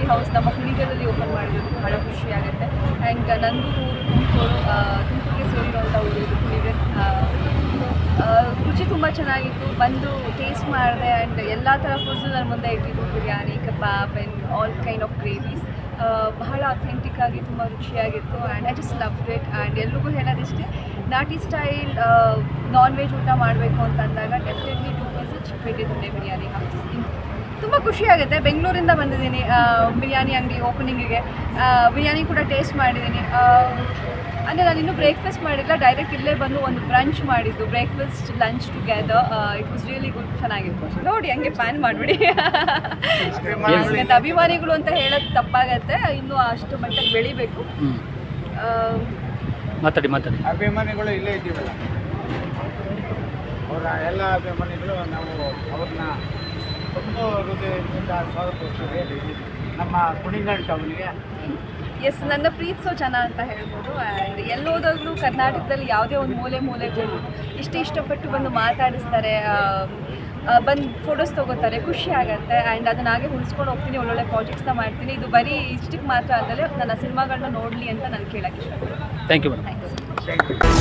Story house ನಮ್ಮ ಕುಣಿಗಲಲ್ಲಿ open ಮಾಡಿರೋದು ಬಹಳ ಖುಷಿಯಾಗುತ್ತೆ. ಆ್ಯಂಡ್ ನಂದು ಊರು ತುಮಕೂರಿಗೆ ಸೇರಿರುವಂಥ ಊರು ಇದು ಕುಣಿಗಲ್. ರುಚಿ ತುಂಬ ಚೆನ್ನಾಗಿತ್ತು. ಬಂದು ಟೇಸ್ಟ್ ಮಾಡಿದೆ ಆ್ಯಂಡ್ ಎಲ್ಲ ಥರ ಫುಡ್ಸು ನನ್ನ ಮುಂದೆ ಇಟ್ಟಿದ್ದು, biryani, kebab and all kind of gravies. ಬಹಳ ಅಥೆಂಟಿಕ್ ಆಗಿ ತುಂಬ ರುಚಿಯಾಗಿತ್ತು and I just loved it. And ಎಲ್ರಿಗೂ ಹೇಳೋದಿಷ್ಟೇ, ನಾಟಿ ಸ್ಟೈಲ್ ನಾನ್ ವೆಜ್ ಊಟ ಮಾಡಬೇಕು ಅಂತಂದಾಗ ಡೆಫಿನೆಟ್ಲಿ ಟು ವಿಸಿಟ್ ಚಿಕ್ಕಪೇಟೆ ದೊಣ್ಣೆ ಬಿರಿಯಾನಿ ಹೌಸ್. ತುಂಬ ಖುಷಿಯಾಗುತ್ತೆ. ಬೆಂಗಳೂರಿಂದ ಬಂದಿದ್ದೀನಿ ಬಿರಿಯಾನಿ ಅಂಗಡಿ ಓಪನಿಂಗಿಗೆ. ಬಿರಿಯಾನಿ ಕೂಡ ಟೇಸ್ಟ್ ಮಾಡಿದ್ದೀನಿ. ಅಂದರೆ ನಾನು ಇನ್ನೂ ಬ್ರೇಕ್ಫಾಸ್ಟ್ ಮಾಡಿಲ್ಲ, ಡೈರೆಕ್ಟ್ ಇಲ್ಲೇ ಬಂದು ಒಂದು ಬ್ರಂಚ್ ಮಾಡಿದ್ದು, breakfast lunch together. It was really good, ಚೆನ್ನಾಗಿತ್ತು. ನೋಡಿ ಹಂಗೆ ಪ್ಯಾನ್ ಮಾಡಿಬಿಡಿ. ಮತ್ತು ಅಭಿಮಾನಿಗಳು ಅಂತ ಹೇಳೋದು ತಪ್ಪಾಗತ್ತೆ, ಇನ್ನೂ ಅಷ್ಟು ಮಟ್ಟಕ್ಕೆ ಬೆಳಿಬೇಕು. ಮಾತಾಡಿ ಅಭಿಮಾನಿಗಳು ಇಲ್ಲೇ ಇದ್ದೀವಲ್ಲ, ಅವರ ಎಲ್ಲ ಅಭಿಮಾನಿಗಳು ನಾವು ಅವ್ರನ್ನ ತುಂಬ ಹೃದಯದಿಂದ ಸ್ವಾಗತಿಸ್ತೀವಿ ನಮ್ಮ ಕುಣಿಗಲ್ ಟೌನ್ಗೆ. ಎಸ್, ನನ್ನ ಪ್ರೀತಿಸೋ ಜನ ಅಂತ ಹೇಳ್ಬೋದು. ಆ್ಯಂಡ್ ಎಲ್ಲೋದಾಗಲೂ ಕರ್ನಾಟಕದಲ್ಲಿ ಯಾವುದೇ ಒಂದು ಮೂಲೆಗಳು ಇಷ್ಟಪಟ್ಟು ಬಂದು ಮಾತಾಡಿಸ್ತಾರೆ, ಬಂದು ಫೋಟೋಸ್ ತೊಗೋತಾರೆ, ಖುಷಿ ಆಗುತ್ತೆ. ಆ್ಯಂಡ್ ಅದನ್ನ ಹಾಗೆ ಉಳಿಸ್ಕೊಂಡು ಹೋಗ್ತೀನಿ, ಒಳ್ಳೊಳ್ಳೆ ಪ್ರಾಜೆಕ್ಟ್ಸ್ನ ಮಾಡ್ತೀನಿ. ಇದು ಬರೀ ಇಷ್ಟಕ್ಕೆ ಮಾತ್ರ ಅಲ್ಲದೆ ನನ್ನ ಸಿನಿಮಾಗಳನ್ನ ನೋಡಲಿ ಅಂತ ನಾನು ಕೇಳೋಕ್ಕೆ ಇಷ್ಟಪಡ್ತೀನಿ. Thank you madam. ಥ್ಯಾಂಕ್ಸ್.